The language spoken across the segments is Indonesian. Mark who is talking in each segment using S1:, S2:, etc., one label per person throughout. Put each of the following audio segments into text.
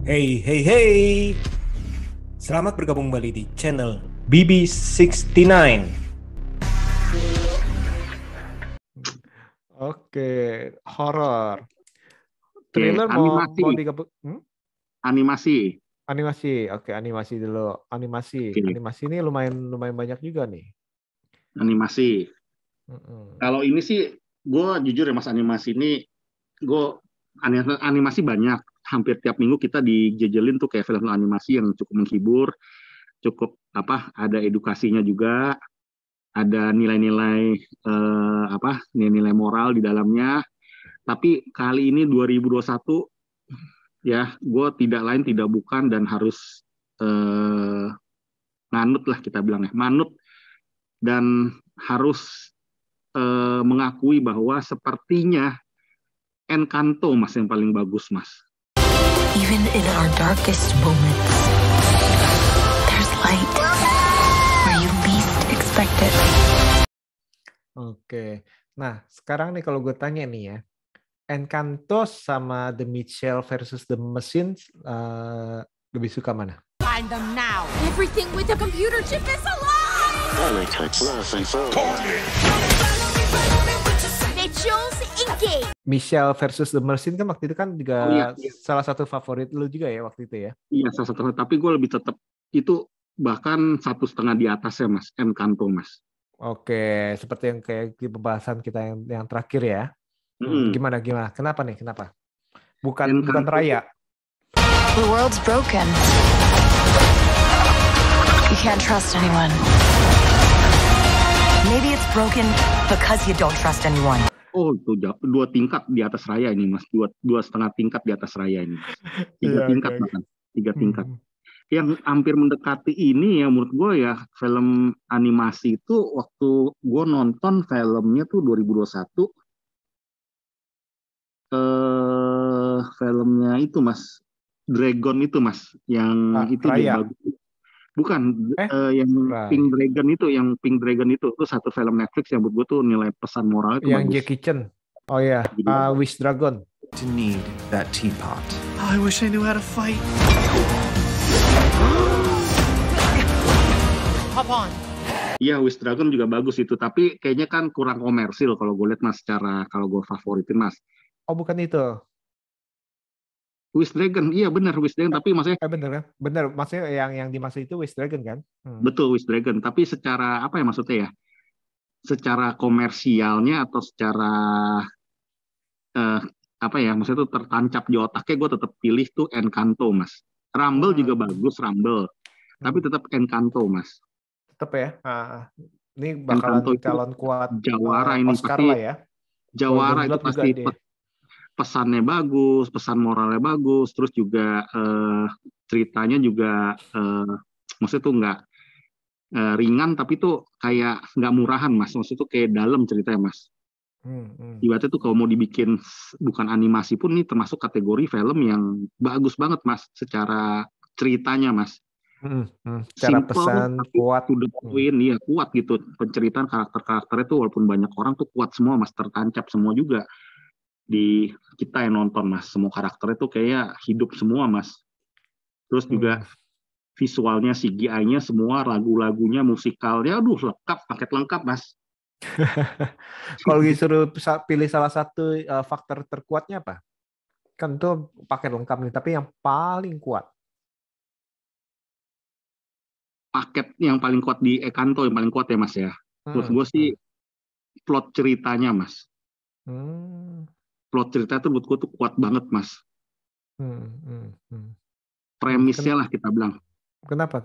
S1: Hey, hey, hey. Selamat bergabung kembali di channel BB69.
S2: Oke, horor.
S3: Oke,
S2: Thriller mau
S3: animasi.
S2: digabung?
S3: Animasi.
S2: Animasi. Oke, animasi dulu. Animasi.
S3: Oke.
S2: Animasi ini lumayan banyak juga nih.
S3: Animasi.
S2: Mm-mm.
S3: Kalau ini sih, gue jujur ya Mas, animasi ini, gue animasi banyak. Hampir tiap minggu kita dijejelin tuh kayak film animasi yang cukup menghibur, cukup ada edukasinya juga, ada nilai-nilai nilai-nilai moral di dalamnya. Tapi kali ini 2021 ya, gue tidak lain tidak bukan dan harus nganut lah kita bilang ya, manut dan harus mengakui bahwa sepertinya Encanto Mas yang paling bagus Mas.
S4: Even in our darkest moments, there's light where you least expect it.
S2: Oke. Nah, sekarang nih kalau gue tanya nih ya, Encanto sama The Mitchell versus The Machines, lebih suka mana?
S5: Find them now. Everything with a computer chip is alive. Mitchell's Engage.
S2: Michelle versus The Machine kan waktu itu kan juga salah satu favorit lu juga ya waktu itu ya?
S3: Iya, salah satu. Tapi gue lebih tetap itu bahkan 1,5 di atasnya Mas, Encanto Mas.
S2: Oke, seperti yang kayak di pembahasan kita yang terakhir ya. Gimana? Kenapa nih? Kenapa? Bukan Raya.
S4: The world's broken. You can't trust anyone. Maybe it's broken because you don't trust anyone.
S3: Oh, itu 2 tingkat di atas Raya ini Mas. 2,5 tingkat di atas Raya ini Mas. 3 tingkat bahkan. 3 tingkat. Yang hampir mendekati ini ya menurut gue ya, film animasi itu waktu gue nonton filmnya tuh 2021. Filmnya itu Mas, Dragon itu Mas, yang itu dia bagus. Bukan, yang Pink Dragon itu satu film Netflix yang buat gue tuh nilai pesan moral itu
S2: yang
S3: bagus.
S2: Jackie Chan. Oh ya, Wish Dragon.
S6: To need that teapot. Oh, I wish I knew how to fight.
S5: Hop on.
S3: Iya, Wish Dragon juga bagus itu, tapi kayaknya kan kurang komersil kalau gue lihat Mas, secara kalau gue favoritin Mas.
S2: Oh, bukan itu.
S3: Wish Dragon, iya benar Wish Dragon, tapi maksudnya
S2: benar kan? Benar, maksudnya yang dimaksud itu Wish Dragon kan?
S3: Betul, Wish Dragon, tapi secara apa ya maksudnya ya? Secara komersialnya atau secara maksudnya itu tertancap di otaknya, gue tetap pilih tuh Encanto Mas. Rumble juga bagus, Rumble. Tapi tetap Encanto Mas.
S2: Tetap ya. Ini bakalan calon kuat
S3: Jawara ini
S2: Oscar
S3: pasti
S2: lah ya.
S3: Jawara itu pasti pesannya bagus, pesan moralnya bagus, terus juga ceritanya juga maksudnya tuh nggak ringan, tapi tuh kayak nggak murahan Mas, maksudnya tuh kayak dalam ceritanya Mas. Ibaratnya tuh kalau mau dibikin bukan animasi pun ini termasuk kategori film yang bagus banget Mas, secara ceritanya Mas.
S2: Secara pesan kuat,
S3: iya kuat gitu, penceritaan karakternya tuh walaupun banyak orang tuh kuat semua Mas, tertancap semua juga. Di kita yang nonton Mas, semua karakternya tuh kayak hidup semua Mas. Terus juga visualnya, CGI-nya semua, lagu-lagunya, musikalnya, paket lengkap Mas.
S2: Kalau disuruh pilih salah satu faktor terkuatnya apa? Kan itu paket lengkap nih, tapi yang paling kuat.
S3: Paket yang paling kuat di Encanto yang paling kuat ya Mas ya. Menurut gue sih plot ceritanya Mas. Plot cerita itu menurut gue tuh kuat banget Mas. Premisnya lah kita bilang.
S2: Kenapa?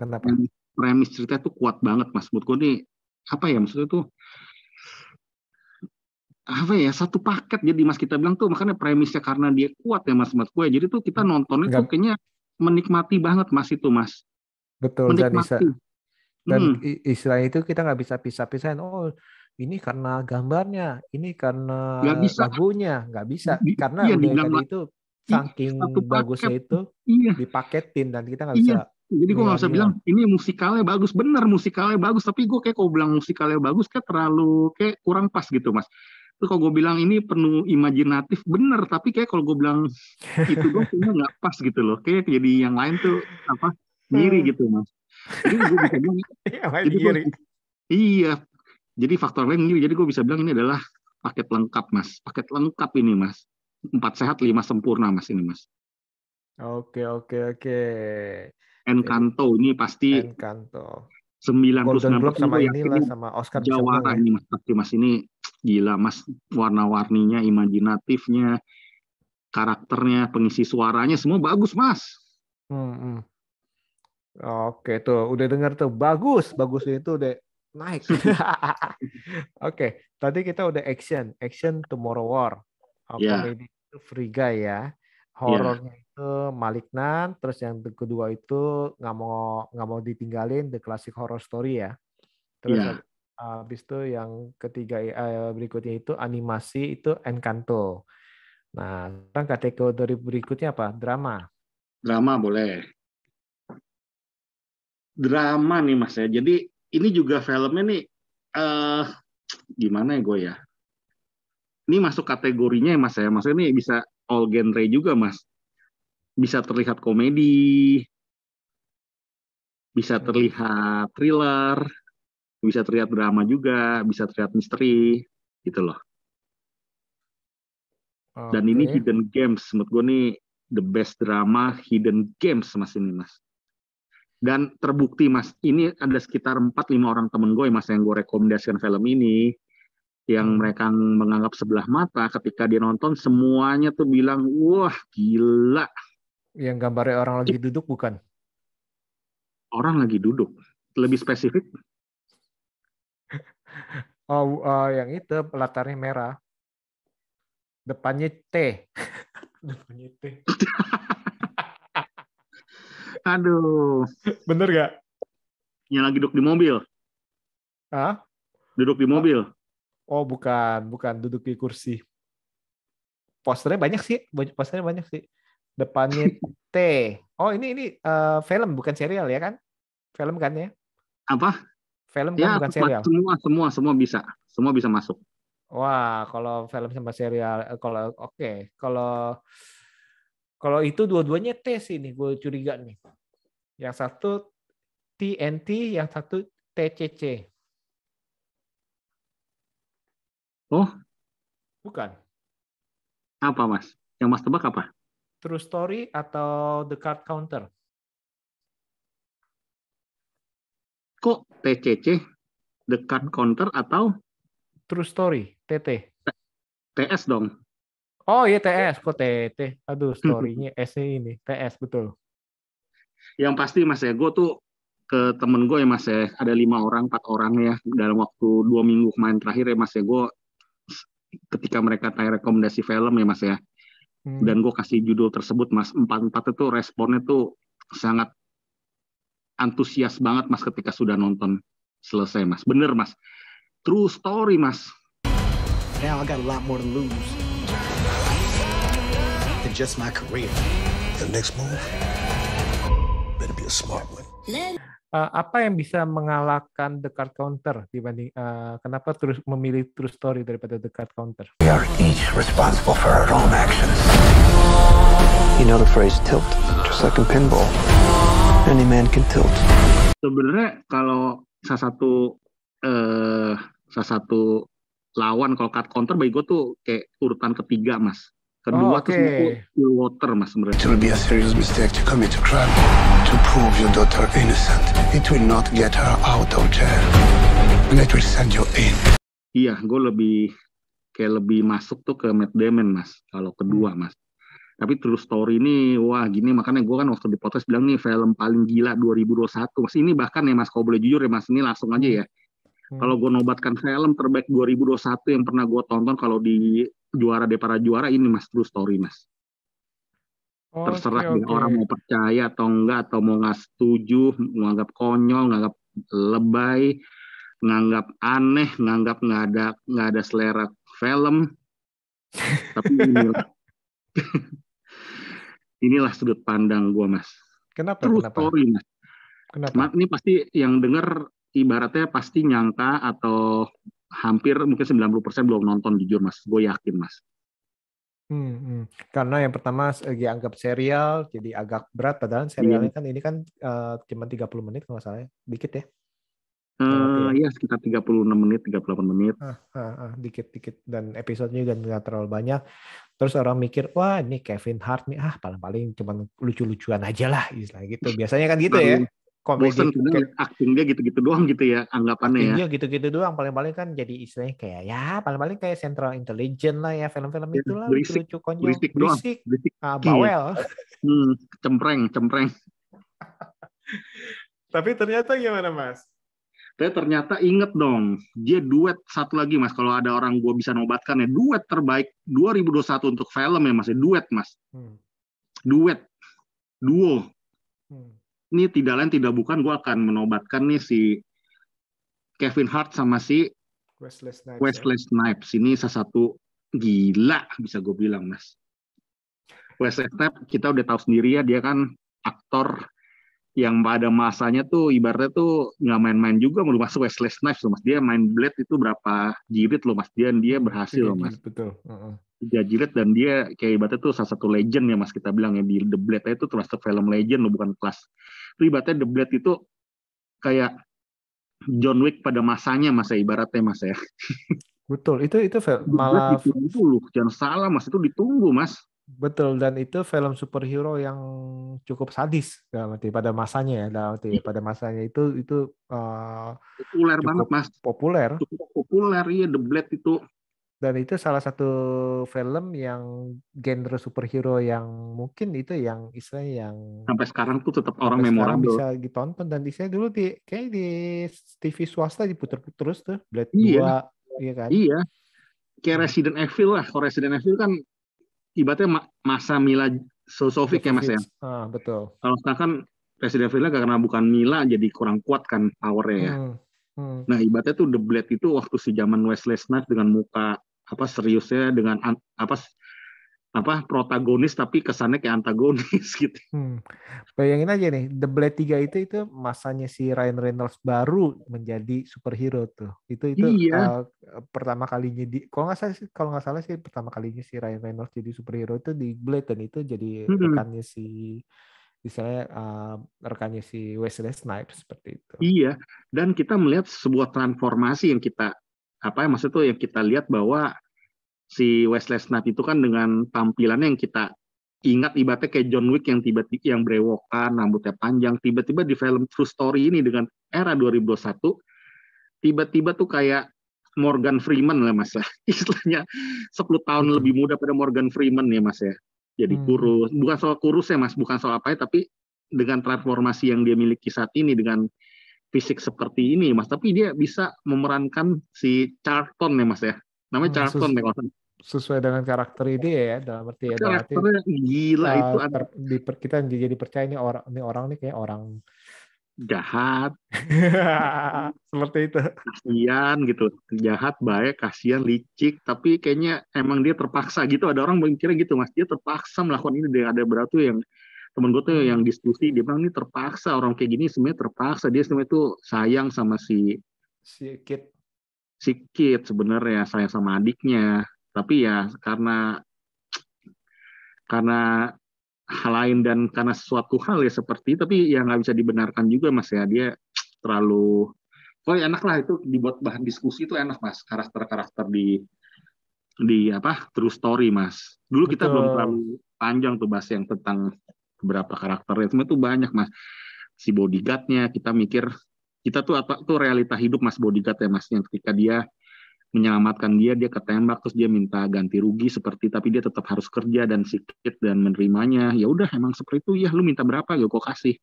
S3: Premis cerita itu kuat banget Mas. Menurut gue nih maksudnya tuh satu paket jadi Mas, kita bilang tuh, makanya premisnya karena dia kuat ya Mas menurut gue. Jadi tuh kita nontonnya tuh kayaknya menikmati banget Mas itu Mas.
S2: Betul, dan istilah itu kita nggak bisa pisah-pisahin. Oh, ini karena gambarnya, ini karena lagunya, nggak bisa. Karena udah tadi itu saking bagusnya itu dipaketin dan kita nggak bisa.
S3: Jadi gue nggak bisa bilang ini musikalnya bagus, bener musikalnya bagus, tapi gue kayak kalau bilang musikalnya bagus kayak terlalu kayak kurang pas gitu Mas. Terus kalau gue bilang ini penuh imajinatif, bener. Tapi kayak kalau gue bilang itu doang kayaknya nggak pas gitu loh. Kayak jadi yang lain tuh apa ngiri gitu mas. Jadi gue bisa bilang, jadi gue, iya. Jadi faktor lain ngiri. Jadi gue bisa bilang ini adalah paket lengkap mas. Paket lengkap ini mas. 4 sehat 5 sempurna mas ini mas.
S2: Oke.
S3: Encanto ini pasti
S2: Encanto.
S3: 99%
S2: Golden Globe sama
S3: gue
S2: inilah
S3: yakin
S2: sama Oscar
S3: jawara
S2: bisa
S3: ini mas. Pasti mas ini gila mas. Warna-warninya, imajinatifnya, karakternya, pengisi suaranya semua bagus mas.
S2: Oke tuh, udah dengar tuh bagus itu udah naik. Oke, tadi kita udah action Tomorrow War, komedi itu Free Guy ya, horornya itu Malignant, terus yang kedua itu nggak mau ditinggalin The Classic Horror Story ya, terus habis itu yang ketiga berikutnya itu animasi itu Encanto. Nah, sekarang kategori berikutnya apa? Drama boleh.
S3: Drama nih mas ya. Jadi ini juga filmnya nih gimana ya gue ya. Ini masuk kategorinya ya mas ya. Maksudnya ini bisa all genre juga mas. Bisa terlihat komedi, bisa terlihat thriller, bisa terlihat drama juga, bisa terlihat misteri gitu loh. Dan ini Hidden Gems, menurut gue nih the best drama Hidden Gems mas ini mas. Dan terbukti mas, ini ada sekitar 4-5 orang temen gue mas yang gue rekomendasikan film ini, yang mereka menganggap sebelah mata ketika dia nonton, semuanya tuh bilang, wah gila.
S2: Yang gambarnya orang lagi duduk bukan?
S3: Orang lagi duduk, lebih spesifik?
S2: Yang itu latarnya merah, depannya T. Depannya T.
S3: Aduh.
S2: Bener gak?
S3: Yang lagi duduk di mobil. Duduk di mobil.
S2: Oh, bukan duduk di kursi. Posternya banyak sih. Depannya T. Oh, ini film bukan serial ya kan? Film kan ya?
S3: Apa?
S2: Film kan bukan serial.
S3: Semua bisa. Semua bisa masuk.
S2: Wah, kalau film sama serial Kalau itu dua-duanya T sih nih, gue curiga nih. Yang satu TNT, yang satu TCC.
S3: Oh?
S2: Bukan.
S3: Apa mas? Yang mas tebak apa?
S2: True Story atau The Card Counter?
S3: Kok TCC? The Card Counter atau?
S2: True Story, TT.
S3: TS dong.
S2: Oh iya TS, kok TT? Aduh, story-nya S-nya ini, TS betul.
S3: Yang pasti mas ya, gue tuh ke temen gue ya mas ya, ada 4 orang ya, dalam waktu 2 minggu kemarin terakhir ya mas ya, gue ketika mereka tanya rekomendasi film ya mas ya, dan gue kasih judul tersebut mas, 4 itu responnya tuh sangat antusias banget mas ketika sudah nonton selesai mas. Bener mas, true story mas.
S6: Now I got a lot more to lose than just my career. The next move better be a smart one.
S2: Apa yang bisa mengalahkan The Card Counter dibanding kenapa terus memilih True Story daripada The Card Counter?
S7: We are each responsible for our own actions. You know the phrase tilt, just like in pinball. Any man can tilt.
S3: Sebenarnya kalau salah satu lawan kalau Card Counter bagi gue tuh kayak urutan ketiga mas. Kedua tuh Stillwater mas sebenarnya.
S6: It will be a serious mistake to commit a crime to prove your daughter innocent. It will not get her out of jail, and it will send you in.
S3: Iya, gue lebih masuk tuh ke Matt Damon mas. Kalau kedua mas. Tapi True Story ini wah gini, makanya gue kan waktu di podcast bilang nih film paling gila 2021 mas. Ini bahkan ya mas, kalau boleh jujur ya mas, ini langsung aja ya. Kalau gue nobatkan film terbaik 2021 yang pernah gue tonton kalau di juara deh para juara ini mas, True Story mas. Terserah orang mau percaya atau enggak, atau mau nggak setuju, menganggap konyol, nganggap lebay, nganggap aneh, nganggap nggak ada selera film. Tapi inilah sudut pandang gue mas.
S2: Kenapa?
S3: True Story mas. Kenapa? Ini pasti yang dengar ibaratnya pasti nyangka atau hampir mungkin 90% belum nonton jujur Mas. Gue yakin Mas.
S2: Karena yang pertama dianggap serial jadi agak berat, padahal serialnya kan ini kan cuma 30 menit kalau nggak salah, dikit ya.
S3: Iya sekitar 36 menit, 38 menit.
S2: Dikit-dikit, dan episodenya juga nggak terlalu banyak. Terus orang mikir, wah ini Kevin Hart nih, paling-paling cuma lucu-lucuan aja lah, istilah gitu. Biasanya kan gitu ya.
S3: Bosen kadang acting dia gitu-gitu doang gitu ya anggapannya ya.
S2: Dia gitu-gitu doang, paling-paling kan jadi istilahnya kayak ya paling-paling kayak Central Intelligence lah ya, film-film itulah lucu-lucu konyol, berisik. Bawel.
S3: Cempreng.
S2: Tapi ternyata gimana Mas?
S3: Ternyata inget dong, dia duet satu lagi Mas, kalau ada orang gue bisa nobatkan ya, duet terbaik 2021 untuk film ya Mas, duet Mas. Duo. Ini tidak lain tidak bukan, gue akan menobatkan nih si Kevin Hart sama si Wesley Snipes. Ini salah satu gila bisa gue bilang Mas. Wesley Snipes kita udah tahu sendiri ya, dia kan aktor yang pada masanya tuh ibaratnya tuh nggak main-main juga, mau masuk Wesley Snipes loh Mas. Dia main Blade itu berapa jilid loh Mas, dia berhasil loh Mas.
S2: Betul.
S3: 3 jilid, dan dia kayak ibaratnya tuh salah satu legend ya Mas, kita bilang ya, di The Blade itu termasuk film legend loh, bukan kelas. Itu ibaratnya The Blade itu kayak John Wick pada masanya Mas ya, ibaratnya Mas ya.
S2: Betul, itu malah
S3: ditunggu, jangan salah Mas, itu ditunggu Mas.
S2: Betul, dan itu film superhero yang cukup sadis dalam arti pada masanya ya, pada masanya itu
S3: populer banget Mas. Cukup populer iya The Blade itu.
S2: Dan itu salah satu film yang genre superhero yang mungkin itu yang istilahnya yang
S3: sampai sekarang tuh tetap orang memorable,
S2: bisa ditonton, dan istilahnya dulu kayak di TV swasta diputer-puter terus tuh Blade 2, iya kan? Iya.
S3: Kayak Resident Evil lah. Kalau Resident Evil kan ibaratnya masa Mila Jovovich ya Mas ya.
S2: Betul.
S3: Kalau sekarang kan Resident Evil karena bukan Mila jadi kurang kuat kan powernya ya. Nah ibaratnya tuh The Blade itu waktu si zaman Wesley Snipes dengan muka seriusnya, dengan protagonis tapi kesannya kayak antagonis gitu.
S2: Bayangin aja nih, The Blade 3 itu masanya si Ryan Reynolds baru menjadi superhero tuh. Itu iya. Pertama kalinya kalau nggak salah sih pertama kalinya si Ryan Reynolds jadi superhero itu di Blade, dan itu jadi rekannya si rekannya si Wesley Snipes seperti itu. Iya,
S3: dan kita melihat sebuah transformasi yang kita maksudnya yang kita lihat bahwa si Wesley Snipes itu kan dengan tampilannya yang kita ingat ibaratnya kayak John Wick yang tiba-tiba yang brewokan, rambutnya panjang, tiba-tiba di film True Story ini dengan era 2021 tiba-tiba tuh kayak Morgan Freeman lah Mas ya. Istilahnya 10 tahun lebih muda pada Morgan Freeman ya Mas ya. Jadi kurus, bukan soal kurus ya Mas, bukan soal apa ya, tapi dengan transformasi yang dia miliki saat ini dengan fisik seperti ini Mas, tapi dia bisa memerankan si Charlton ya Mas ya, namanya Charlton
S2: sesuai dengan karakter ini ya, dalam arti ya,
S3: karakternya gila itu
S2: kita jadi percaya ini orang nih kayak orang
S3: jahat
S2: seperti itu,
S3: kasian gitu, jahat, baik, kasian, licik, tapi kayaknya emang dia terpaksa gitu. Ada orang mikirnya gitu Mas, dia terpaksa melakukan ini. Ada beratu yang temen gue tuh yang diskusi, dia bilang ini terpaksa, orang kayak gini sebenarnya terpaksa, dia sebenarnya tuh sayang sama si Kid sebenarnya, sayang sama adiknya, tapi ya karena hal lain dan karena sesuatu hal ya seperti, tapi ya nggak bisa dibenarkan juga Mas ya, dia terlalu enak lah itu dibuat bahan diskusi, itu enak Mas, karakter-karakter di True Story Mas. Dulu kita belum terlalu panjang tuh bahas yang tentang beberapa karakternya, cuma itu banyak Mas. Si bodyguard-nya kita mikir, kita tuh realita hidup Mas, bodyguard ya Mas, yang ketika dia menyelamatkan dia ketembak, terus dia minta ganti rugi tapi dia tetap harus kerja dan sikit dan menerimanya. Ya udah emang seperti itu ya, lu minta berapa ya kok kasih.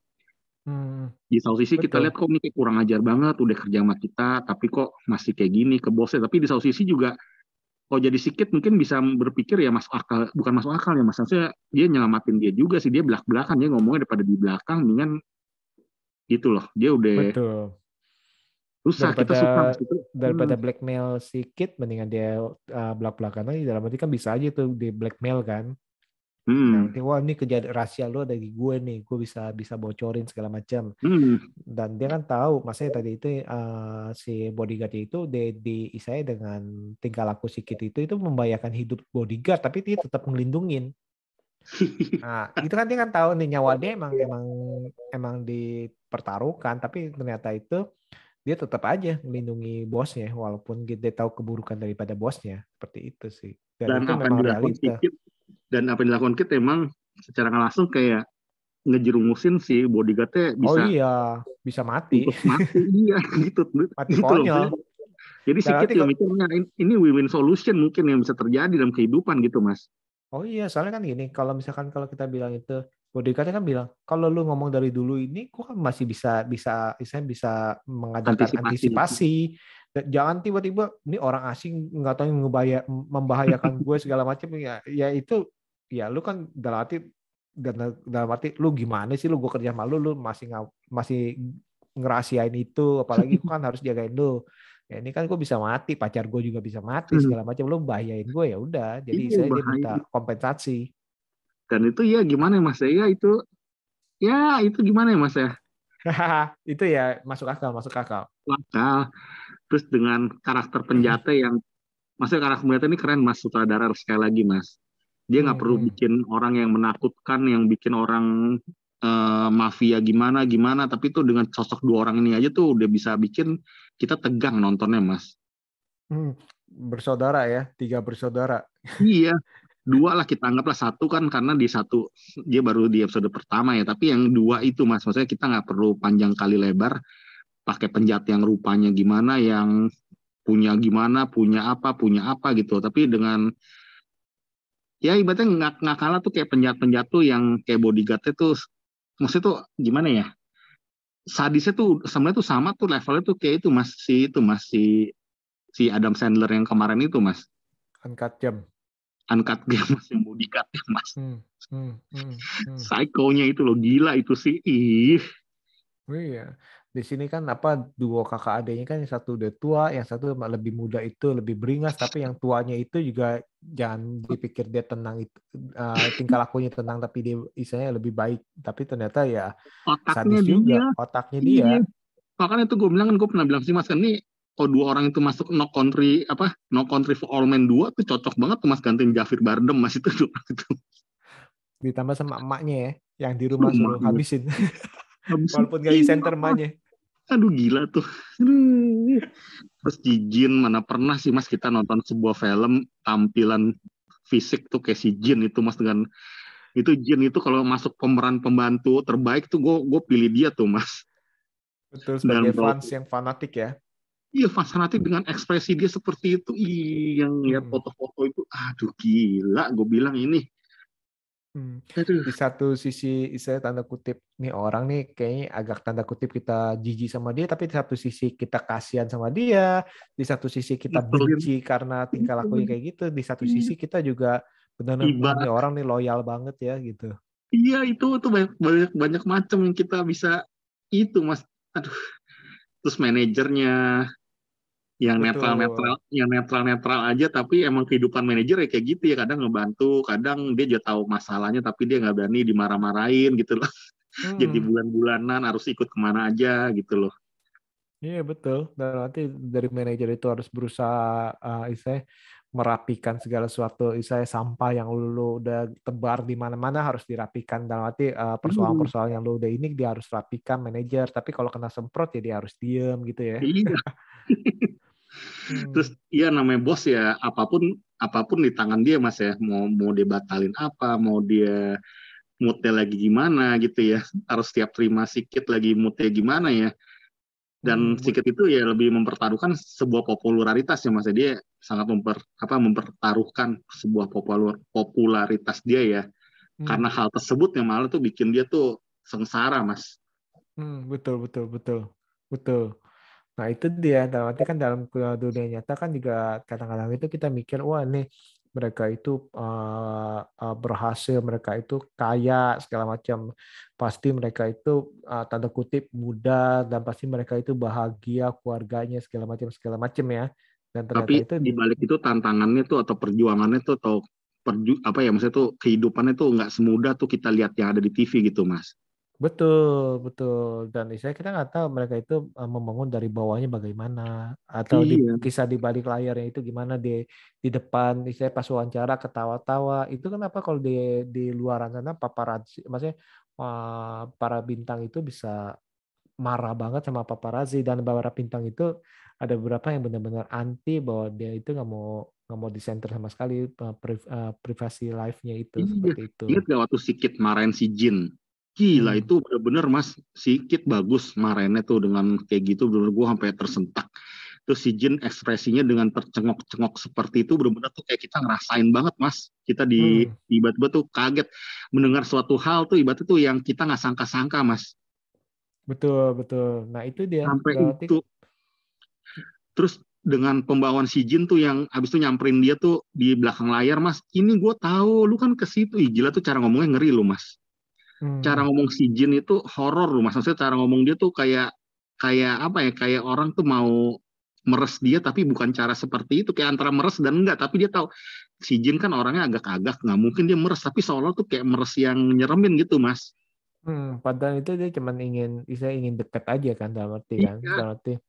S3: Di satu sisi kita lihat kok ini kayak kurang ajar banget, udah kerja sama kita tapi kok masih kayak gini ke bosnya, tapi di satu sisi juga kok jadi sikit mungkin bisa berpikir ya masuk akal, bukan masuk akal ya Mas, maksudnya dia nyelamatin dia juga sih, dia belak-belakan, dia ngomongnya daripada di belakang dengan gitu loh, dia udah susah, kita suka
S2: daripada blackmail si Kid, mendingan dia belak-belakan aja, dalam arti kan bisa aja tuh di blackmail kan. Yang penting wah ini kejadian rahasia lo dari gue nih, gue bisa bocorin segala macam. Dan dia kan tahu, maksudnya tadi itu si bodyguard itu di istilahnya dengan tingkah laku sikit itu membahayakan hidup bodyguard, tapi dia tetap ngelindungin. Nah, itu kan dia kan tahu nih nyawa dia emang dipertaruhkan, tapi ternyata itu dia tetap aja melindungi bosnya walaupun dia tahu keburukan daripada bosnya. Seperti itu sih. Dan itu memang realita.
S3: Dan apa yang dilakukan Kit emang secara nggak langsung kayak ngejerumusin si bodyguardnya bisa.
S2: Oh iya, bisa mati.
S3: Iya gitu.
S2: Mati konyol.
S3: Jadi si Kit ya mikirnya ini win-win solution mungkin yang bisa terjadi dalam kehidupan gitu Mas.
S2: Oh iya, soalnya kan gini, kalau kita bilang itu bodyguardnya kan bilang, kalau lu ngomong dari dulu ini, gua kan masih bisa mengadakan antisipasi. Jangan tiba-tiba ini orang asing nggak tahu yang membahayakan gue segala macam ya itu ya lu kan dalam arti lu gimana sih lu gue kerja malu lu masih ngerahasiain itu, apalagi gue kan harus jagain lu. Ya ini kan gue bisa mati, pacar gue juga bisa mati segala macam, lu bahayain gue ya udah. Jadi saya dia minta kompensasi.
S3: Dan itu ya gimana ya Mas ya itu gimana ya Mas ya?
S2: Itu ya masuk akal.
S3: Terus dengan karakter penjata yang maksudnya karakter penjata ini keren Mas, sutradara sekali lagi Mas. Dia nggak perlu bikin orang yang menakutkan, yang bikin orang mafia gimana, tapi tuh dengan sosok dua orang ini aja tuh udah bisa bikin kita tegang nontonnya Mas.
S2: Bersaudara ya, 3 bersaudara.
S3: Iya, 2 lah kita anggaplah, 1 kan karena di 1 dia baru di episode pertama ya, tapi yang 2 itu Mas, maksudnya kita nggak perlu panjang kali lebar pakai penjahat yang rupanya gimana, yang punya apa gitu, tapi dengan ya ibaratnya nggak kalah tuh kayak penjahat tuh yang kayak bodyguardnya tuh, maksudnya tuh gimana ya, sadisnya tuh sebenarnya tuh sama tuh levelnya tuh kayak itu Mas, si Adam Sandler yang kemarin itu Mas, Uncut Gems Mas, yang bodyguardnya Mas, psycho-nya itu loh, gila itu sih.
S2: Iya, di sini kan duo kakak adiknya kan yang satu udah tua, yang satu lebih muda itu lebih beringas, tapi yang tuanya itu juga jangan dipikir dia tenang itu tingkah lakunya tenang, tapi dia istilahnya lebih baik, tapi ternyata ya sadis juga otaknya dia.
S3: Makanya itu gue pernah bilang sih Mas, kan nih kalau 2 orang itu masuk No Country for All Men 2 tuh cocok banget tuh Mas, gantiin Javier Bardem Mas itu.
S2: Ditambah sama emaknya ya, yang di rumah suruh habisin. Walaupun gak di center emaknya.
S3: Aduh gila tuh. Terus Jin, mana pernah sih Mas kita nonton sebuah film tampilan fisik tuh kayak si Jin itu Mas, dengan itu Jin itu kalau masuk pemeran pembantu terbaik tuh gue pilih dia tuh Mas.
S2: Betul, sebagai fans yang fanatik ya.
S3: Iya, fanatik dengan ekspresi dia seperti itu. Yang lihat foto-foto itu, aduh gila, gue bilang ini.
S2: Di satu sisi saya tanda kutip nih orang nih kayaknya agak tanda kutip kita jijik sama dia, tapi di satu sisi kita kasihan sama dia, di satu sisi kita benci karena tingkah lakunya kayak gitu, di satu sisi kita juga benar-benar nih orang nih loyal banget ya gitu.
S3: Iya, itu banyak macam yang kita bisa itu Mas. Aduh. Terus manajernya yang netral aja, tapi emang kehidupan manajer ya kayak gitu ya, kadang ngebantu, kadang dia juga tahu masalahnya tapi dia nggak berani dimarah-marahin gitu loh. Jadi bulan-bulanan harus ikut kemana aja gitu loh.
S2: Iya betul, dan nanti dari manajer itu harus berusaha merapikan segala sesuatu, sampah yang lu udah tebar di mana-mana harus dirapikan, dalam arti persoalan-persoalan yang lu udah ini dia harus rapikan manajer, tapi kalau kena semprot ya dia harus diem gitu ya.
S3: Iya. Terus ya namanya bos ya, apapun di tangan dia Mas ya, mau dia batalin apa, mau dia moodnya lagi gimana gitu ya, harus tiap terima sikit lagi moodnya gimana ya. Dan sikit itu ya lebih mempertaruhkan sebuah popularitas ya Mas, dia sangat mempertaruhkan sebuah popularitas dia ya, karena hal tersebut yang malah tuh bikin dia tuh sengsara Mas.
S2: Betul. Nah itu dia, arti kan dalam dunia nyata kan juga kadang-kadang itu kita mikir, wah nih mereka itu berhasil, mereka itu kaya segala macam, pasti mereka itu tanda kutip muda, dan pasti mereka itu bahagia keluarganya segala macam ya. Dan
S3: tapi itu di balik itu tantangannya tuh atau perjuangannya tuh atau maksudnya tuh kehidupannya tuh nggak semudah tuh kita lihat yang ada di TV gitu Mas.
S2: Betul, betul. Dan saya kita nggak tahu mereka itu membangun dari bawahnya bagaimana, atau
S3: Iya.
S2: kisah di balik layarnya itu gimana di depan. Saya pas wawancara ketawa-tawa. Itu kenapa kalau di luar sana paparazzi, maksudnya para bintang itu bisa marah banget sama paparazzi, dan beberapa bintang itu ada beberapa yang benar-benar anti bahwa dia itu nggak mau disenter sama sekali privasi life-nya itu seperti itu.
S3: Ingat nggak waktu Sikit marahin si Jin? Gila itu bener-bener Mas, Sikit bagus marahinnya tuh dengan kayak gitu, bener-bener gue sampai tersentak. Terus si Jin ekspresinya dengan tercengok-cengok seperti itu bener-bener tuh kayak kita ngerasain banget Mas. Kita tiba-tiba tuh kaget mendengar suatu hal tuh ibaratnya tuh yang kita nggak sangka-sangka Mas.
S2: Betul, betul. Nah itu dia.
S3: Sampai itu. Terus dengan pembawaan si Jin tuh yang abis itu nyamperin dia tuh di belakang layar Mas. Ini gue tahu, lu kan ke situ. Gila tuh cara ngomongnya ngeri lu Mas. Cara ngomong si Jin itu horor loh Mas. Maksudnya cara ngomong dia tuh kayak apa ya? Kayak orang tuh mau meres dia tapi bukan cara seperti itu. Kayak antara meres dan enggak. Tapi dia tahu si Jin kan orangnya agak-agak, nggak mungkin dia meres. Tapi seolah tuh kayak meres yang nyeremin gitu Mas.
S2: Padahal itu dia cuma ingin dekat aja kan, dalam arti kan. Dalam arti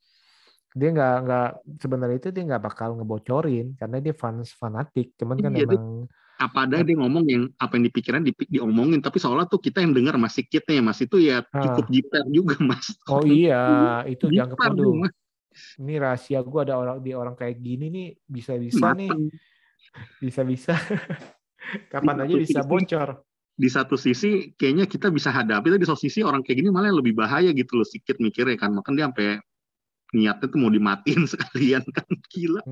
S2: dia nggak sebenarnya itu dia nggak bakal ngebocorin karena dia fanatik. Cuman kan emang
S3: apa ada dia ngomong yang apa yang dipikiran diomongin, tapi seolah tuh kita yang dengar Mas Sikitnya Mas itu ya cukup jiper juga Mas.
S2: Oh iya, itu dianggap waduh. Ini rahasia gue ada orang kayak gini nih, bisa-bisa nih. Bisa-bisa. Kapan aja bisa bocor.
S3: Di satu sisi kayaknya kita bisa hadapi, tapi di satu sisi orang kayak gini malah yang lebih bahaya gitu loh, Sikit mikirnya kan. Makanya dia sampai niatnya tuh mau dimatiin sekalian kan, gila.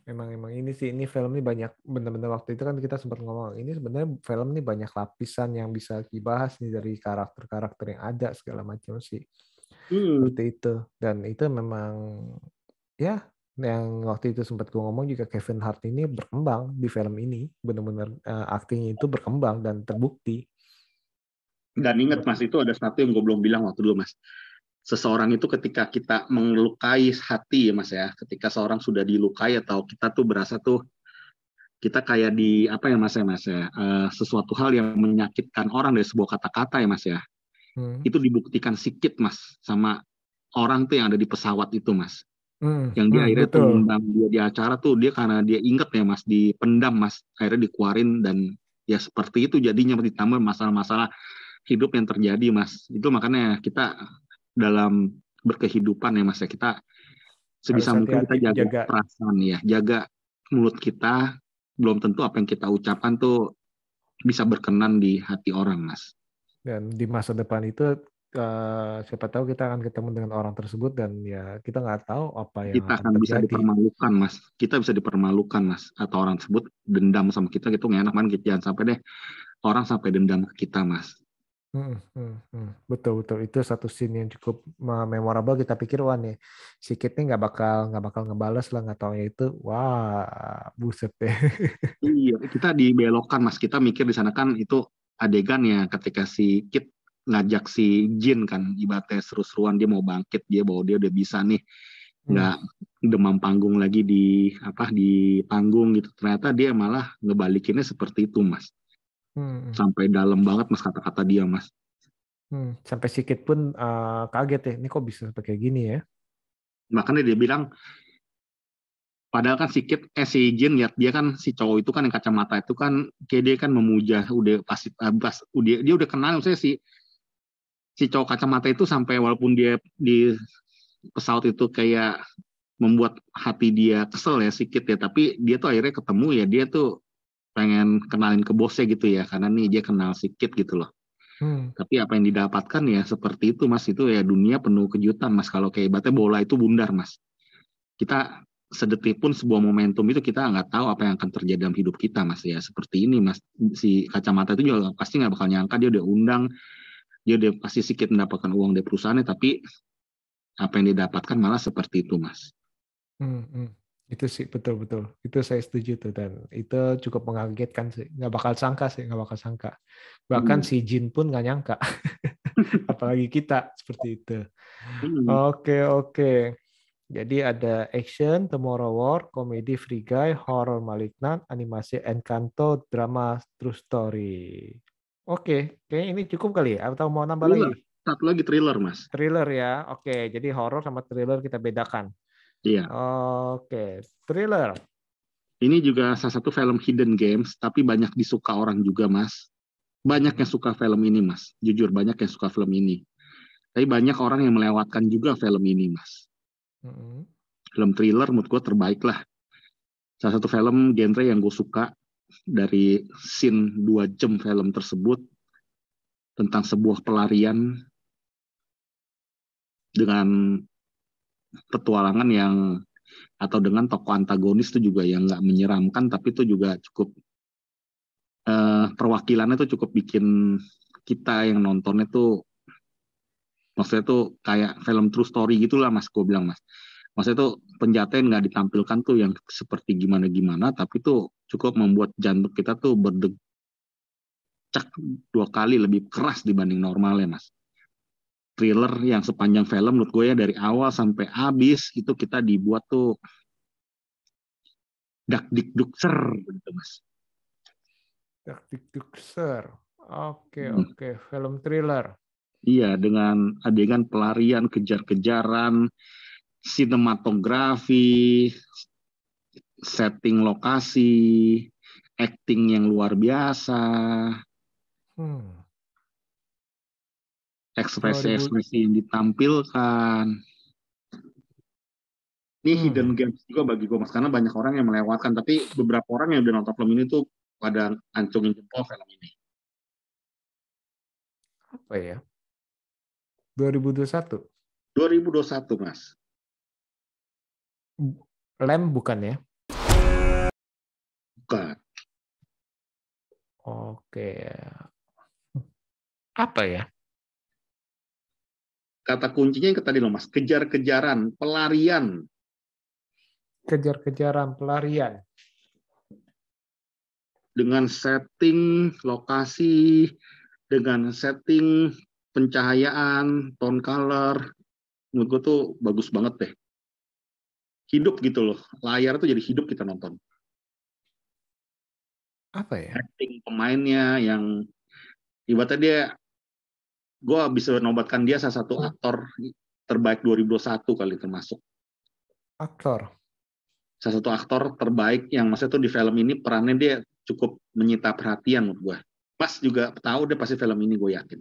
S2: Emang ini film ini banyak benar-benar, waktu itu kan kita sempat ngomong ini sebenarnya film ini banyak lapisan yang bisa dibahas nih dari karakter-karakter yang ada segala macam sih. Seperti itu. Dan itu memang ya yang waktu itu sempat gue ngomong juga, Kevin Hart ini berkembang di film ini, benar-benar aktingnya itu berkembang dan terbukti.
S3: Dan ingat Mas, itu ada satu yang gue belum bilang waktu dulu Mas. Seseorang itu ketika kita melukai hati ya Mas ya, ketika seorang sudah dilukai atau kita tuh berasa tuh kita kayak di apa ya Mas ya, sesuatu hal yang menyakitkan orang dari sebuah kata-kata ya Mas ya, itu dibuktikan Sikit Mas sama orang tuh yang ada di pesawat itu Mas, yang dia akhirnya tuh mengundang dia di acara tuh, dia karena dia inget ya Mas, dipendam Mas, akhirnya dikeluarin, dan ya seperti itu jadinya ditambah masalah-masalah hidup yang terjadi Mas. Itu makanya kita dalam berkehidupan ya Mas ya, kita sebisa mungkin kita jaga perasaan ya, jaga mulut kita, belum tentu apa yang kita ucapkan tuh bisa berkenan di hati orang Mas.
S2: Dan di masa depan itu siapa tahu kita akan ketemu dengan orang tersebut, dan ya kita nggak tahu apa yang
S3: kita akan
S2: terjadi.
S3: Bisa dipermalukan Mas, kita bisa dipermalukan Mas, atau orang tersebut dendam sama kita gitu, nggak enak kan, jangan sampai deh orang sampai dendam ke kita Mas.
S2: Betul itu satu scene yang cukup memorable. Kita pikir wah nih Sikit nih nggak bakal ngebales lah, nggak tahu ya itu wah buset deh.
S3: Iya, kita dibelokkan Mas, kita mikir di sana kan itu adegan ya ketika Sikit ngajak si Jin kan, ibaratnya seru-seruan dia mau bangkit, dia bahwa dia udah bisa nih nggak demam panggung lagi di panggung gitu, ternyata dia malah ngebalikinnya seperti itu Mas. Sampai dalam banget Mas kata-kata dia Mas.
S2: Sampai Sikit pun kaget ya, ini kok bisa sampai kayak gini ya.
S3: Makanya dia bilang, padahal kan Sikit si Jin lihat dia kan, si cowok itu kan yang kacamata itu kan kayak dia kan memuja, udah pasti dia udah kenal saya si cowok kacamata itu, sampai walaupun dia di pesawat itu kayak membuat hati dia kesel ya Sikit ya, tapi dia tuh akhirnya ketemu ya, dia tuh pengen kenalin ke bosnya gitu ya, karena nih dia kenal Sikit gitu loh. Tapi apa yang didapatkan ya seperti itu Mas, itu ya dunia penuh kejutan Mas. Kalau kayak ibaratnya bola itu bundar Mas, kita sedetik pun sebuah momentum itu kita nggak tahu apa yang akan terjadi dalam hidup kita Mas ya, seperti ini Mas. Si kacamata itu juga pasti nggak bakal nyangka, dia udah undang, dia udah pasti Sikit mendapatkan uang dari perusahaannya, tapi apa yang didapatkan malah seperti itu Mas.
S2: Itu sih betul itu saya setuju tuh, dan itu cukup mengagetkan sih, nggak bakal sangka bahkan si Jin pun nggak nyangka apalagi kita seperti itu. Oke. Jadi ada action, Tomorrow War, komedi Free Guy, horror Malignant, animasi Encanto, drama True Story. Oke, kayaknya ini cukup kali ya? Atau mau nambah
S3: Thriller.
S2: lagi?
S3: Satu lagi thriller, Mas.
S2: Thriller ya. Oke, jadi horror sama thriller kita bedakan.
S3: Iya.
S2: Oke, thriller.
S3: Ini juga salah satu film hidden games, tapi banyak disuka orang juga, Mas. Banyak yang suka film ini, Mas. Jujur, banyak yang suka film ini. Tapi banyak orang yang melewatkan juga film ini, Mas. Film thriller menurut gue terbaik lah. Salah satu film genre yang gue suka dari scene 2 jam film tersebut tentang sebuah pelarian dengan petualangan yang atau dengan tokoh antagonis itu juga yang nggak menyeramkan, tapi itu juga cukup perwakilannya itu cukup bikin kita yang nontonnya tuh, maksudnya tuh kayak film true story gitulah, Mas, gue bilang, Mas. Maksudnya tuh penjahatnya nggak ditampilkan tuh yang seperti gimana-gimana, tapi tuh cukup membuat jantung kita tuh berdecak 2 kali lebih keras dibanding normalnya, Mas. Thriller yang sepanjang film menurut gue ya dari awal sampai habis itu kita dibuat tuh dak-dik-dukser gitu, Mas.
S2: Dak-dik-dukser. Oke, film thriller.
S3: Iya, dengan adegan pelarian, kejar-kejaran, sinematografi, setting lokasi, acting yang luar biasa, ekspresi-ekspresi yang ditampilkan. Ini hidden games juga bagi gue, Mas, karena banyak orang yang melewatkan, tapi beberapa orang yang udah nonton film ini tuh pada ancungin jempol film ini.
S2: Apa ya? 2021?
S3: 2021, Mas.
S2: Lem bukan ya?
S3: Bukan.
S2: Oke. Apa ya?
S3: Kata kuncinya yang tadi loh, Mas. Kejar-kejaran, pelarian.
S2: Kejar-kejaran, pelarian.
S3: Dengan setting lokasi, dengan setting pencahayaan, tone color, menurut gue tuh bagus banget deh. Hidup gitu loh, layar tuh jadi hidup kita nonton.
S2: Apa ya?
S3: Acting pemainnya yang ibaratnya dia, gue bisa nobatkan dia salah satu aktor terbaik 2021 kali termasuk.
S2: Aktor?
S3: Salah satu aktor terbaik yang maksudnya tuh di film ini perannya dia cukup menyita perhatian menurut gue. Mas juga tahu deh pasti film ini, gue yakin.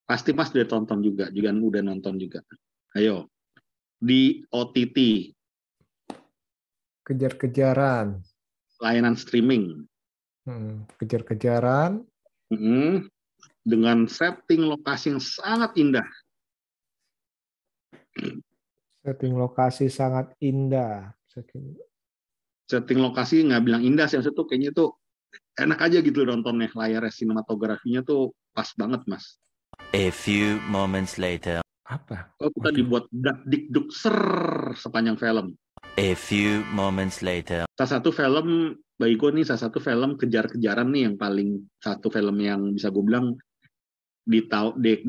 S3: Pasti Mas udah tonton juga udah nonton juga. Ayo, di OTT.
S2: Kejar-kejaran.
S3: Layanan streaming.
S2: Kejar-kejaran.
S3: Dengan setting lokasi yang sangat indah.
S2: Setting lokasi sangat indah.
S3: Setting lokasi nggak bilang indah sih, maksudnya tuh kayaknya tuh enak aja gitu nontonnya, layarnya, sinematografinya tuh pas banget, Mas.
S8: A few moments later.
S2: Apa?
S3: Oh, kita dibuat dak-dik-dukser sepanjang film.
S8: A few moments later.
S3: Salah satu film bagi gue nih, salah satu film kejar-kejaran nih yang paling, satu film yang bisa gue bilang di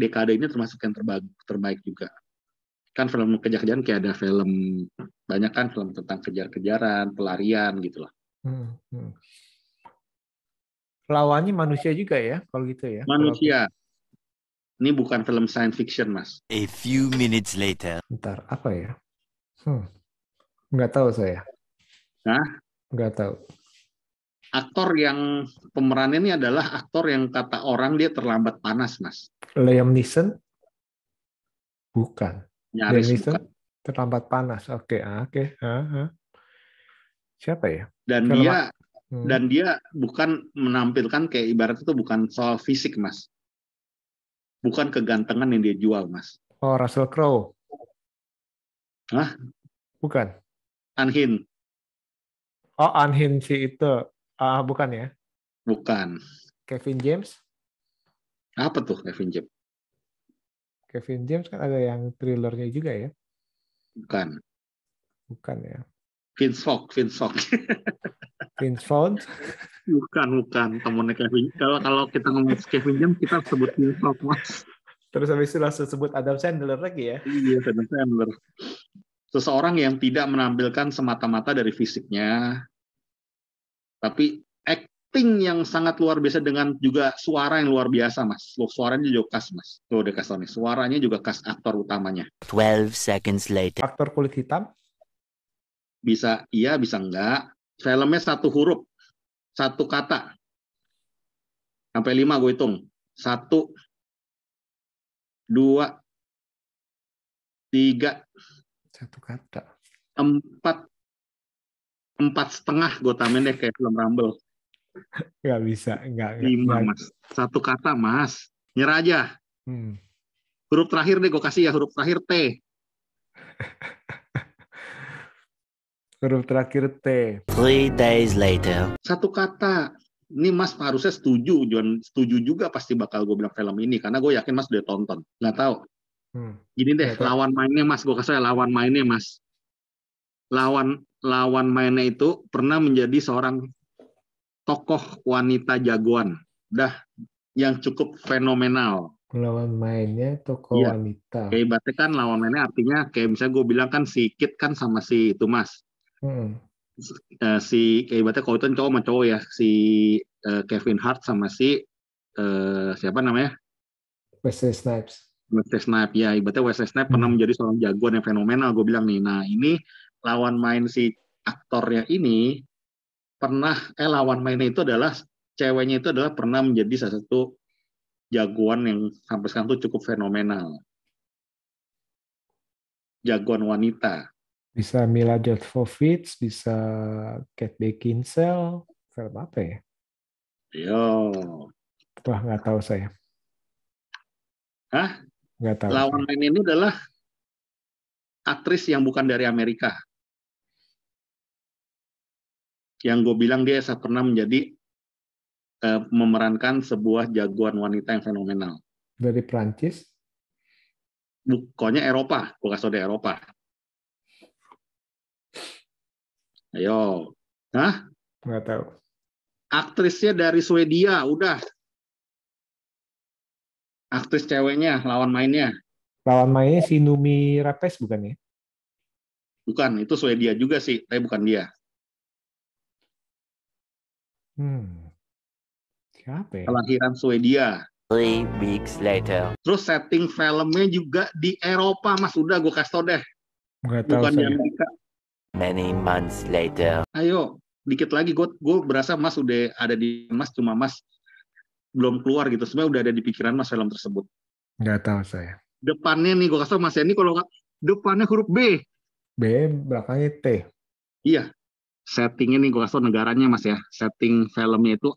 S3: dekade ini termasuk yang terbaik juga. Kan film kejar-kejaran kayak ada film, banyak kan film tentang kejar-kejaran, pelarian gitu lah.
S2: Lawannya manusia juga ya, kalau gitu ya.
S3: Manusia. Ini bukan film science fiction, Mas.
S8: A few minutes later.
S2: Bentar, apa ya? Nggak tahu saya.
S3: Nah?
S2: Nggak tahu.
S3: Aktor yang pemerannya ini adalah aktor yang kata orang dia terlambat panas, Mas.
S2: Liam Neeson? Bukan.
S3: Nyaris
S2: Liam Neeson?
S3: bukan.
S2: Terlambat panas. Oke. Siapa ya?
S3: Dan dia bukan menampilkan kayak ibaratnya itu bukan soal fisik, Mas. Bukan kegantengan yang dia jual, Mas.
S2: Oh, Russell Crowe.
S3: Hah?
S2: Bukan.
S3: Anhin.
S2: Oh, Anhin si itu. Bukan ya?
S3: Bukan.
S2: Kevin James?
S3: Apa tuh Kevin James?
S2: Kevin James kan ada yang thrillernya juga ya?
S3: Bukan.
S2: Bukan ya?
S3: Vince Vaughn.
S2: Vince Vaughn?
S3: Bukan. Temennya Kevin. Kalau kita ngomong Kevin James, kita sebut Vince Vaughn, Mas.
S2: Terus habis itu langsung sebut Adam Sandler lagi ya?
S3: Iya, Adam Sandler. seseorang yang tidak menampilkan semata-mata dari fisiknya, tapi acting yang sangat luar biasa dengan juga suara yang luar biasa, Mas. Suaranya juga khas, Mas. Tuh, udah khas nih. Suaranya juga khas aktor utamanya.
S8: 12 seconds later.
S2: Aktor kulit hitam?
S3: Bisa iya, bisa enggak. Filmnya satu huruf, satu kata. Sampai 5 gue hitung. 1, 2, 3,
S2: satu kata.
S3: 4, 4,5 gue tambahin deh kayak film Rumble.
S2: Nggak bisa, nggak.
S3: 5, Mas. Satu kata, Mas. Nyerah aja. Huruf terakhir deh gue kasih ya, huruf terakhir T.
S2: Huruf terakhir T.
S8: 3 days later.
S3: Satu kata. Ini Mas harusnya setuju, John. Setuju juga pasti bakal gue bilang film ini, karena gue yakin Mas udah tonton. Nggak tahu. Gini deh, lawan mainnya Mas. Gue kasih lawan mainnya Mas. Lawan mainnya itu pernah menjadi seorang tokoh wanita jagoan. Dah, yang cukup fenomenal.
S2: Lawan mainnya tokoh wanita.
S3: Kayak ibaratnya kan lawan mainnya artinya kayak misalnya gue bilang kan si Kit kan sama si itu Mas. Si kayak ibaratnya kalau itu cowok sama cowok ya, si Kevin Hart sama si siapa namanya?
S2: Wesley Snipes.
S3: Wesley Snipes ya, ibaratnya Wesley Snipes pernah menjadi seorang jagoan yang fenomenal, gue bilang nih. Nah ini lawan main si aktornya ini pernah lawan mainnya itu adalah ceweknya itu adalah pernah menjadi salah satu jagoan yang sampai sekarang tuh cukup fenomenal. Jagoan wanita.
S2: Bisa Mila Jovovich, bisa Kate Beckinsale, film apa ya?
S3: Yo.
S2: Wah, nggak tahu saya.
S3: Hah?
S2: Nggak tahu.
S3: Lawan main ini adalah aktris yang bukan dari Amerika. Yang gue bilang dia pernah menjadi memerankan sebuah jagoan wanita yang fenomenal.
S2: Dari Prancis?
S3: Pokoknya Eropa. Gue kasih tau di Eropa. Ayo. Hah?
S2: Nggak tahu.
S3: Aktrisnya dari Swedia, udah. Aktris ceweknya, lawan mainnya.
S2: Lawan mainnya si Numi Rapes bukan ya?
S3: Bukan, itu Swedia juga sih, tapi bukan dia.
S2: Siapa ya?
S3: Kelahiran Swedia.
S8: 3 weeks later.
S3: Terus setting filmnya juga di Eropa, Mas. Udah, gue kasih tau deh.
S2: Nggak tahu
S3: bukan
S2: saya.
S3: di Amerika.
S8: Many months later.
S3: Ayo, dikit lagi gue berasa Mas udah ada di Mas, cuma Mas belum keluar gitu. Sebenarnya udah ada di pikiran Mas film tersebut.
S2: Nggak tahu saya.
S3: Depannya nih, gue kasih tau Mas ini kalau depannya huruf B.
S2: B, belakangnya T.
S3: Iya. Settingnya nih, gue kasih tau negaranya Mas ya. Setting filmnya itu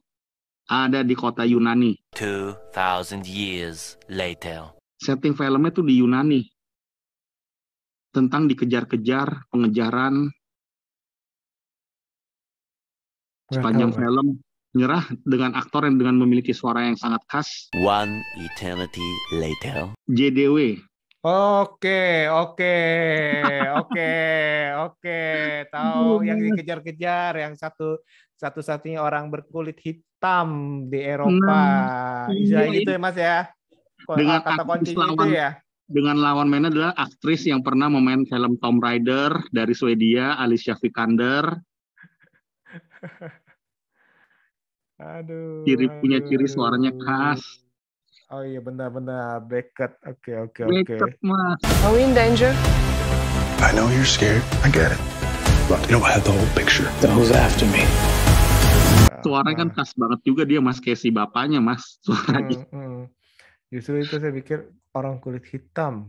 S3: ada di kota Yunani.
S8: 2,000 years later.
S3: Setting filmnya tuh di Yunani. Tentang dikejar-kejar, pengejaran. Sepanjang film nyerah dengan aktor yang dengan memiliki suara yang sangat khas.
S8: 1 eternity later.
S3: JDW.
S2: Oke. Tahu yang dikejar-kejar, yang satu-satunya orang berkulit hitam di Eropa. Istilahnya gitu ya Mas ya.
S3: Dengan
S2: kata kuncinya itu ya.
S3: Dengan lawan mainnya adalah aktris yang pernah memain film Tomb Raider dari Swedia, Alicia Vikander. Punya ciri suaranya khas.
S2: Oh iya benar-benar Beckett. Oke.
S3: Beckett, Mas.
S9: Are we in danger?
S6: I know you're scared. I get it. But you don't have the whole picture.
S7: Then who's after me?
S3: Suaranya kan khas banget juga dia Mas, kayak si bapaknya Mas. Suaranya.
S2: Justru itu saya pikir orang kulit hitam.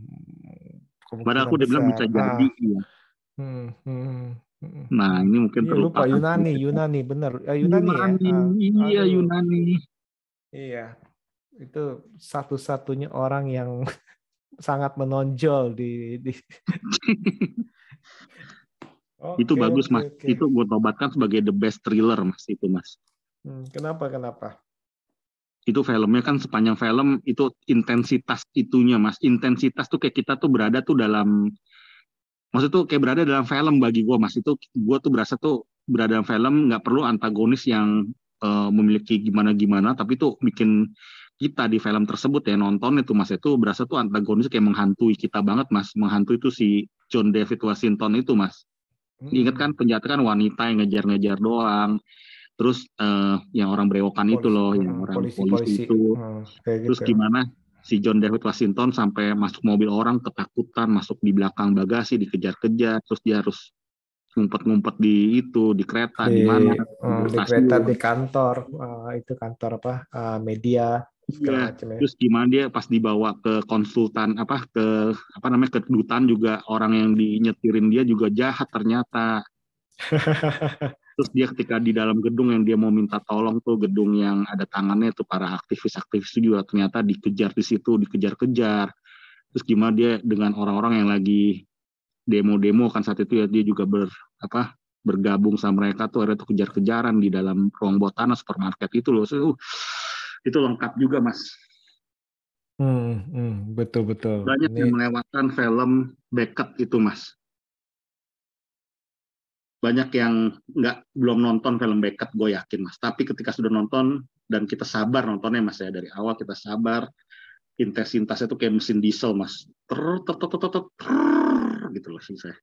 S3: Padahal aku udah bilang bisa jadi. Ya. Nah ini mungkin
S2: lupa Yunani benar. Yunani.
S3: Iya Yunani.
S2: Iya, itu satu-satunya orang yang sangat menonjol di.
S3: Itu bagus Mas. Itu gue tobatkan sebagai the best thriller Mas itu Mas.
S2: Kenapa?
S3: Itu filmnya kan sepanjang film itu intensitas itunya Mas. Intensitas tuh kayak kita tuh berada tuh dalam, maksud tuh kayak berada dalam film bagi gue Mas. Itu gue tuh berasa tuh berada dalam film, nggak perlu antagonis yang memiliki gimana-gimana, tapi tuh bikin kita di film tersebut ya nonton itu Mas itu berasa tuh antagonis kayak menghantui kita banget Mas, menghantui itu si John David Washington itu Mas. Ingat kan penjahat kan wanita yang ngejar-ngejar doang, terus yang orang berewokan itu loh, yang orang polisi itu, terus
S2: gitu.
S3: gimana si John David Washington sampai masuk mobil orang ketakutan, masuk di belakang bagasi dikejar-kejar, terus dia harus ngumpet-ngumpet di kereta di mana
S2: di kereta, di kantor, itu kantor apa, media segala macam ya.
S3: Terus gimana dia pas dibawa ke konsultan ke kedutaan juga orang yang dinyetirin dia juga jahat ternyata. Terus dia ketika di dalam gedung yang dia mau minta tolong tuh, gedung yang ada tangannya tuh para aktivis-aktivis juga ternyata dikejar di situ, dikejar-kejar. Terus gimana dia dengan orang-orang yang lagi demo-demo kan saat itu ya, dia juga bergabung sama mereka tuh, ada tuh kejar-kejaran di dalam ruang bawah tanah supermarket itu loh. Itu lengkap juga Mas.
S2: Betul.
S3: Banyak yang melewatkan film Beckett itu Mas. Banyak yang belum nonton film Beckett, gue yakin Mas. Tapi ketika sudah nonton dan kita sabar nontonnya Mas ya, dari awal kita sabar, intensitasnya itu kayak mesin diesel Mas. Gitu loh sih saya.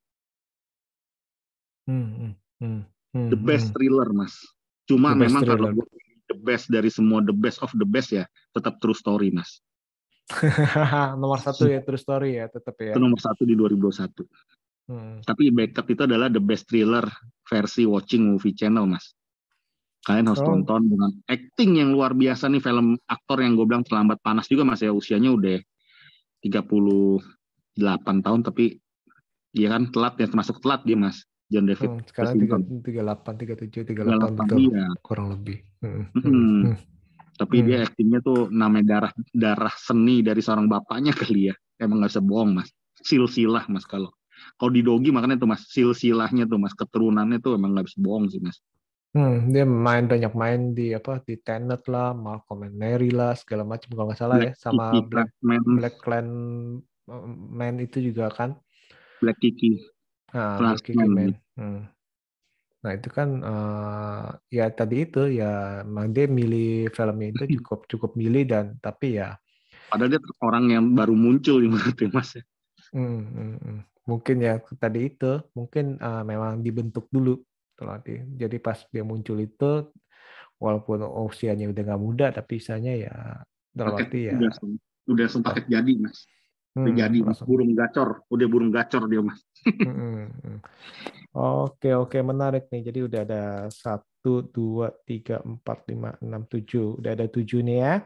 S3: The best thriller Mas. Cuma memang kalau gue the best dari semua, the best of the best ya, tetap True Story Mas.
S2: Nomor 1 ya, True Story ya, tetap ya.
S3: Itu nomor 1 di 2021. Tapi Beckett itu adalah the best thriller versi Watching Movie Channel Mas. Kalian harus tonton dengan acting yang luar biasa nih, film aktor yang gue bilang terlambat panas juga Mas ya, usianya udah 38 tahun tapi dia kan telat ya, termasuk telat dia Mas. John David
S2: sekarang 37 betul, ya. Kurang lebih.
S3: Tapi dia aktingnya tuh namanya darah seni dari seorang bapaknya kali ya, emang nggak bisa bohong Mas. Silsilah Mas, kalau di Dogi makanya tuh Mas, silsilahnya tuh Mas, keturunannya tuh emang nggak bisa bohong sih Mas.
S2: Dia banyak main di Tenet lah, Malcolm and Mary lah, segala macam kalau nggak salah ya, sama Black Man itu juga kan.
S3: Black Kiki.
S2: Black Kiki Man. Nah itu kan ya tadi itu ya, memang dia milih filmnya itu cukup milih, dan tapi ya.
S3: Padahal dia orang yang baru muncul di Mas.
S2: Mungkin ya tadi itu mungkin memang dibentuk dulu. Jadi pas dia muncul itu, walaupun usianya udah nggak muda, tapi misalnya ya dalam arti ya
S3: udah paket jadi Mas. Jadi burung gacor dia Mas.
S2: Oke, menarik nih. Jadi udah ada 1, 2, 3, 4, 5, 6, 7. Udah ada 7 nih ya.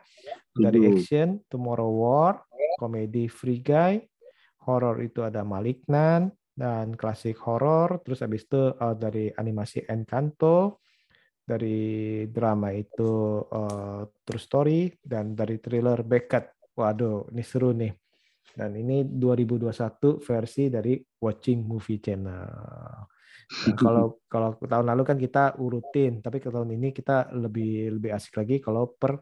S2: Dari action, Tomorrow War, komedi Free Guy, horor itu ada Malignant, dan klasik horor. Terus habis itu dari animasi Encanto, dari drama itu True Story, dan dari thriller Beckett. Waduh, ini seru nih. Dan ini 2021 versi dari Watching Movie Channel. Nah, kalau tahun lalu kan kita urutin, tapi ke tahun ini kita lebih asik lagi kalau per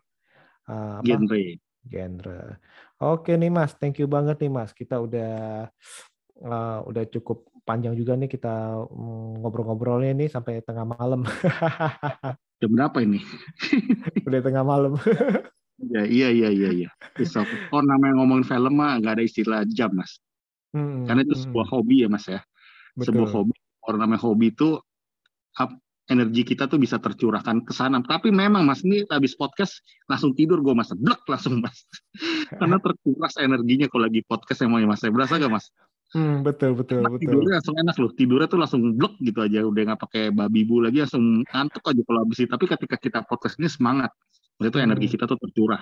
S2: genre. Oke nih Mas, thank you banget nih Mas. Kita udah cukup panjang juga nih kita ngobrol-ngobrolnya nih sampai tengah malam.
S3: Jam berapa ini?
S2: Udah tengah malam.
S3: Ya, iya. Namanya ngomongin film mah nggak ada istilah jam Mas. Karena itu sebuah hobi ya Mas ya. Betul. Sebuah hobi. Orang namanya hobi itu energi kita tuh bisa tercurahkan ke sana. Tapi memang Mas, ini habis podcast langsung tidur gue Mas, blek langsung Mas. Karena terkuras energinya kalau lagi podcast emang ya Mas. Berasa gak Mas?
S2: Betul.
S3: Tidurnya langsung enak loh. Tidurnya tuh langsung blek gitu aja. Udah nggak pakai babi bu lagi, langsung ngantuk aja kalau habis itu. Tapi ketika kita podcast ini semangat. Itu energi kita tuh tercurah.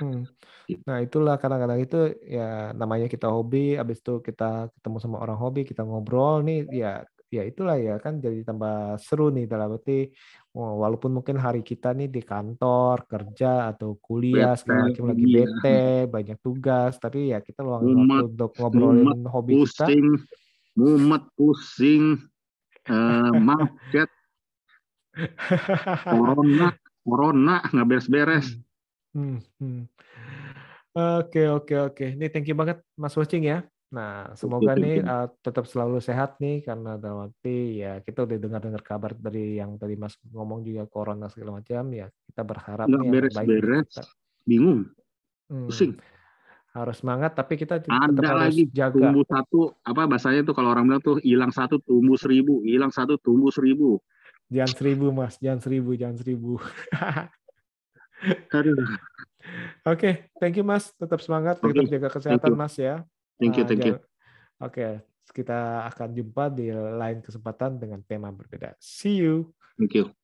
S2: Nah itulah kadang-kadang itu ya namanya kita hobi, habis itu kita ketemu sama orang hobi, kita ngobrol nih, ya itulah ya kan jadi tambah seru nih, dalam arti walaupun mungkin hari kita nih di kantor, kerja atau kuliah segala macam lagi bete, banyak tugas, tapi ya kita luangin waktu untuk ngobrolin hobi kita.
S3: Pusing, macet, Corona nggak beres-beres.
S2: Oke. Ini thank you banget Mas Watching ya. Nah, semoga nih tetap selalu sehat nih, karena dalam arti ya kita udah dengar kabar dari yang tadi Mas ngomong juga corona segala macam ya. Kita berharap
S3: nggak
S2: nih
S3: beres-beres, bingung. Pusing.
S2: Harus semangat, tapi kita tetap
S3: Ada
S2: harus
S3: lagi
S2: jaga.
S3: tumbuh satu, apa bahasanya tuh kalau orang bilang tuh hilang satu tumbuh 1000, hilang satu tumbuh 1000.
S2: Jangan 1000 Mas, jangan 1000.
S3: Aduh.
S2: Oke, thank you Mas, tetap semangat, tetap jaga kesehatan Mas ya.
S3: Thank you.
S2: Oke, kita akan jumpa di lain kesempatan dengan tema berbeda. See you.
S3: Thank you.